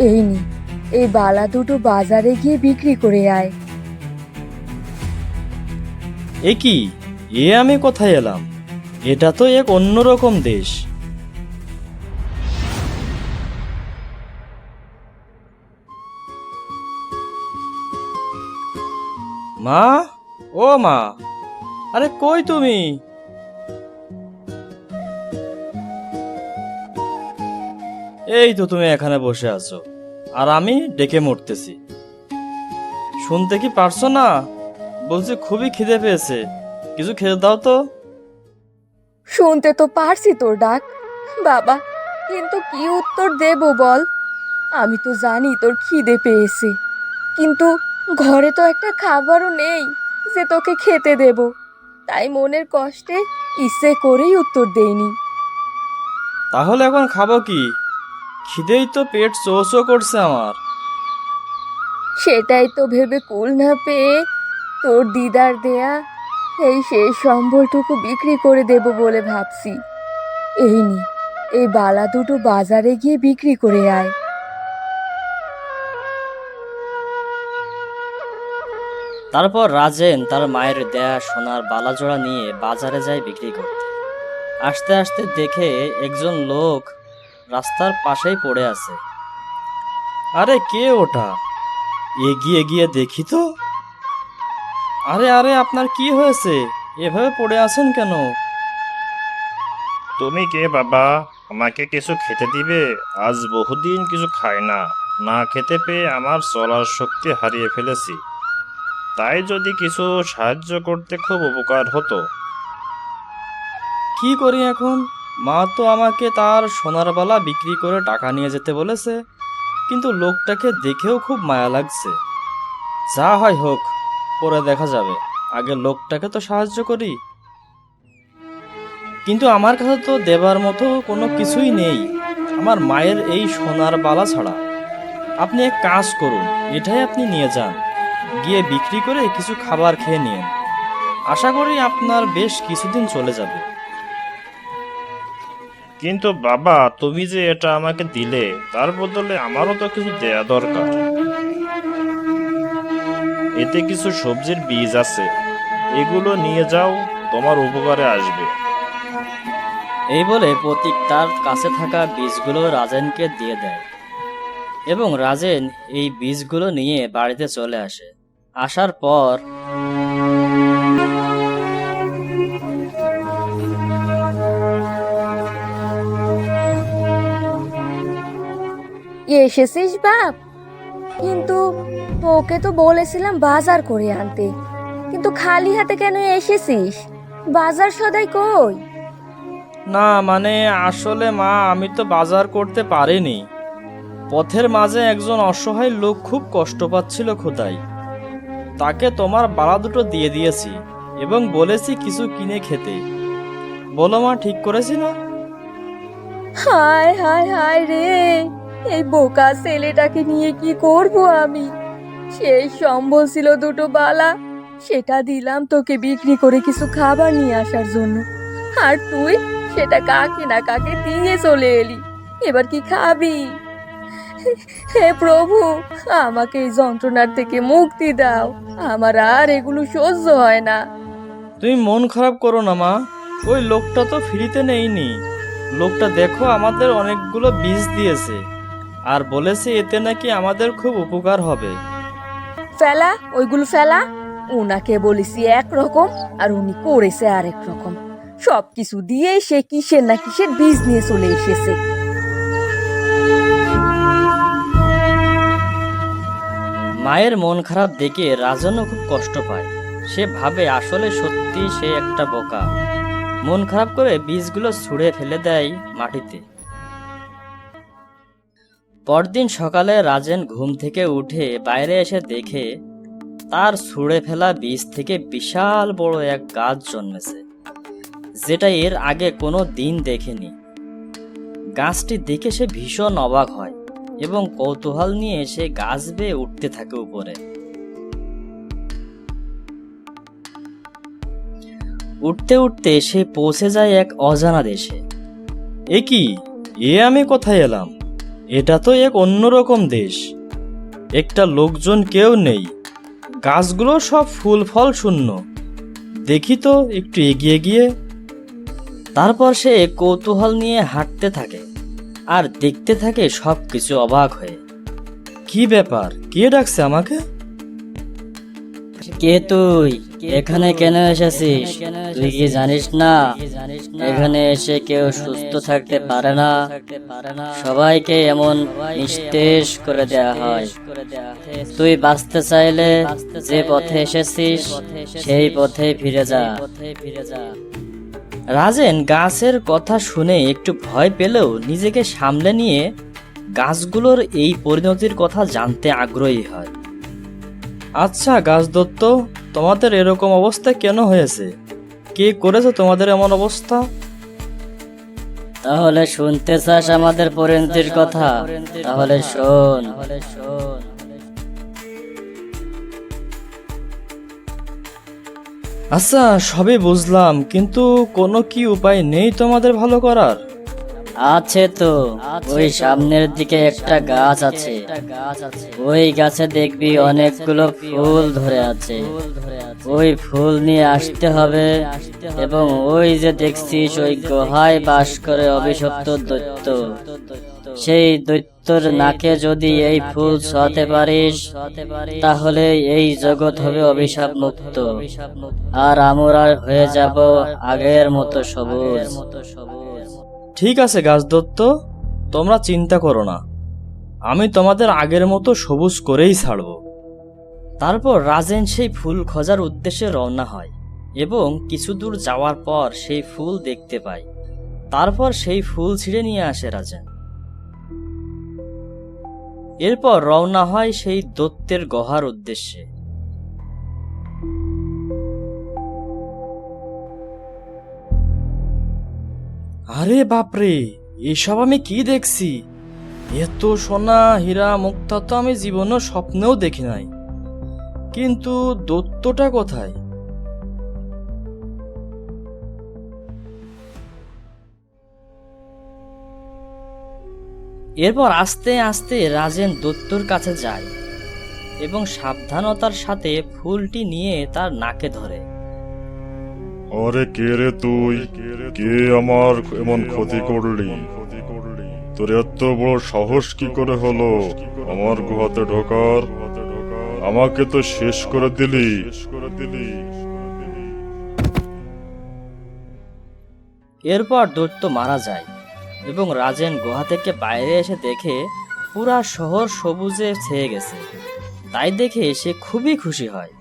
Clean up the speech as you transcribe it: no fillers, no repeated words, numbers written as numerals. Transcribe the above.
এই নি, এই বালা দুটো বাজারে গিয়ে বিক্রি করে আয়। এ কি, আমি কোথায় এলাম? এটা তো এক অন্যরকম দেশ। মা, ও মা, আরে কই তুমি? এই তো তুমি এখানে বসে আছো, আর আমি ডেকে মরতেছি। শুনতে কি পারছো না? বলছি খুবই খিদে পেয়েছে, কিছু খেতে দাও তো। শুনতে তো পারছি তোর ডাক বাবা, কিন্তু কি উত্তর দেব বল? আমি তো জানি তোর খিদে পেয়েছে, কিন্তু ঘরে তো একটা খাবারও নেই যে তোকে খেতে দেব। তাই মনের কষ্টে ইচ্ছে করেই উত্তর দেইনি। তাহলে এখন খাবো কি? খিদেই তো পেট চো চো করছে আমার। সেটাই তো ভেবে কুল না পেয়ে তোর দিদার দেয়া এই শেষ সম্বলটুকু বিক্রি করে দেব বলে ভাবছি। এই নি, এই বালা দুটো বাজারে গিয়ে বিক্রি করে আয়। তারপর রাজেন তার মায়ের দেয়া সোনার বালাজোড়া নিয়ে বাজারে যায় বিক্রি করতে। আসতে আসতে দেখে একজন লোক রাস্তার পাশেই পড়ে আছে। আরে কে ওটা? এগিয়ে গিয়ে দেখি তো। আরে আরে, আপনার কি হয়েছে? এভাবে পড়ে আছেন কেন? তুমি কে বাবা? আমাকে কিছু খেতে দিবে? আজ বহুদিন কিছু খাই না। না খেতে পেয়ে আমার চলার শক্তি হারিয়ে ফেলেছি। তাই যদি কিছু সাহায্য করতে খুব উপকার হতো। কি করি এখন? মা তো আমাকে তার সোনার বালা বিক্রি করে টাকা নিয়ে যেতে বলেছে, কিন্তু লোকটাকে দেখেও খুব মায়া লাগছে। যা হয় হোক, পরে দেখা যাবে। আগে লোকটাকে তো সাহায্য করি। কিন্তু আমার কাছে তো দেবার মতো কোনো কিছুই নেই, আমার মায়ের এই সোনার বালা ছাড়া। আপনি এক কাজ করুন, এটাই আপনি নিয়ে যান, গিয়ে বিক্রি করে কিছু খাবার খেয়ে নিন। আশা করি আপনার বেশ কিছুদিন চলে যাবে। কিন্তু বাবা, তুমি যে এটা আমাকে দিলে, তার বদলে আমারও তো কিছু দেয়া দরকার। এতে কিছু সবজির বীজ আছে, এগুলো নিয়ে যাও, তোমার উপকারে আসবে। এই বলে প্রতীক তার কাছে থাকা বীজগুলো রাজেনকে দিয়ে দেয় এবং রাজেন এই বীজগুলো নিয়ে বাড়িতে চলে আসে। আসার পর এসেছিস বাপ? কিন্তু তোকে তো বলেছিলাম বাজার করে আনতে, কিন্তু খালি হাতে কেন এসেছিস? বাজার সদাই কই? না মানে, আসলে মা, আমি তো বাজার করতে পারিনি। পথের মাঝে একজন অসহায় লোক খুব কষ্ট পাচ্ছিল ক্ষুধায়। তাকে তোমার বালা দুটো দিয়ে দিয়েছি এবং বলেছি কিছু কিনে খেতে। বলো মা, ঠিক করেছি না? হায় হায় হায় রে, এই বোকা ছেলেটাকে নিয়ে কি করব আমি? সেই সম্বল ছিল দুটো বালা, সেটা দিলাম তোকে বিক্রি করে কিছু খাবার নিয়ে আসার জন্য, আর তুই সেটা কাকে না কাকে দিয়ে চলে এলি। এবার কি খাবি? হে প্রভু, আমাকে এই যন্ত্রণার থেকে মুক্তি দাও, আমার আর এগুলো সহ্য হয় না। তুমি মন খারাপ করো না মা, ওই লোকটা তো ফ্রিতে নেইনি। লোকটা দেখো আমাদের অনেকগুলো বীজ দিয়েছে, আর বলেছে এতে নাকি আমাদের খুব উপকার হবে। ফেলা ওইগুলো ফেলা, ওনাকে বলেছি একরকম আর উনি করেছে আরেক রকম। সবকিছু দিয়ে সে কিসের না কিসের বীজ নিয়ে চলে এসেছে। মায়ের মন খারাপ দেখে রাজনও খুব কষ্ট পায়। সে ভাবে আসলে সত্যি সে একটা বোকা। মন খারাপ করে বীজগুলো ছুঁড়ে ফেলে দেয় মাটিতে। পরদিন সকালে রাজেন ঘুম থেকে উঠে বাইরে এসে দেখে তার ছুঁড়ে ফেলা বীজ থেকে বিশাল বড় এক গাছ জন্মেছে, যেটা এর আগে কোনো দিন দেখেনি। গাছটি দেখে সে ভীষণ অবাক হয় এবং কৌতূহল নিয়ে সে গাছ বেয়ে উঠতে থাকে উপরে। উঠতে উঠতে সে পৌঁছে যায় এক অজানা দেশে। এ কি, আমি কোথায় এলাম? এটা তো এক অন্যরকম দেশ, একটা লোকজন কেউ নেই, গাছগুলো সব ফুল ফল শূন্য। দেখি তো একটু এগিয়ে গিয়ে। তারপর সে কৌতূহল নিয়ে হাঁটতে থাকে আর দেখতে থাকে সবকিছু অবাক হয়ে। কি ব্যাপার, কে ডাকছে আমাকে? কে তুই? এখানে কেন এসেছিস? তুই কি জানিস না এখানে এসে কেউ সুস্থ থাকতে পারে না? সবাইকে এমন নিস্তেজ করে দেয়া হয়। তুই বাঁচতে চাইলে যে পথে এসেছিস সেই পথে ফিরে যা। রাজেন গাছের কথা শুনে একটু ভয় পেলেও নিজেকে সামলে নিয়ে গাছগুলোর এই পরিণতির কথা জানতে আগ্রহী হয়। আচ্ছা গাছ দত্ত, তোমাদের এরকম অবস্থা কেন হয়েছে? কে করেছে তোমাদের এমন অবস্থা? তাহলে শুনতে চাস আমাদের পরিণতির কথা? তাহলে শোন। আচ্ছা সবই বুঝলাম, কিন্তু কোনো কি উপায় নেই তোমাদের ভালো করার? আছে তো, ওই সামনের দিকে একটা গাছ আছে। ওই গাছে দেখবি অনেকগুলো ফুল ধরে আছে। ওই ফুল নিয়ে আসতে হবে, এবং ওই যে দেখছিস ওই গুহায় বাস করে অভিশপ্ত দৈত্য, সেই দৈত্যর নাকে যদি এই ফুল ছোঁয়াতে পারিস তাহলে এই জগৎ হবে অভিশাপ মুক্ত, আর আমরা হয়ে যাব আগের মতো সবুজ। ঠিক আছে গাছ দত্ত, তোমরা চিন্তা করো না, আমি তোমাদের আগের মতো সবুজ করেই ছাড়ব। তারপর রাজেন সেই ফুল খোঁজার উদ্দেশ্যে রওনা হয় এবং কিছু দূর যাওয়ার পর সেই ফুল দেখতে পায়। তারপর সেই ফুল ছিঁড়ে নিয়ে আসে রাজেন। এরপর রওনা হয় সেই দৈত্যের গুহার উদ্দেশ্যে। আরে বাপরে, এসব আমি কি দেখছি? এত সোনা হীরা মুক্তা তো আমি জীবনেও স্বপ্নেও দেখি নাই, কিন্তু দৈত্যটা কোথায়? এরপর আস্তে আস্তে রাজেন দৈত্যর কাছে যায় এবং সাবধানতার সাথে ফুলটি নিয়ে তার নাকে ধরে। আরে কে রে তুই? কে আমার এমন ক্ষতি করলি? তোর এত বড় সাহস কি করে হলো আমার গুহাতে ঢোকার? আমাকে তো শেষ করে দিলি। এরপর দৈত্য মারা যায় এবং রাজেন গুহা থেকে বাইরে এসে দেখে পুরা শহর সবুজে ছেয়ে গেছে। তাই দেখে সে খুবই খুশি হয়।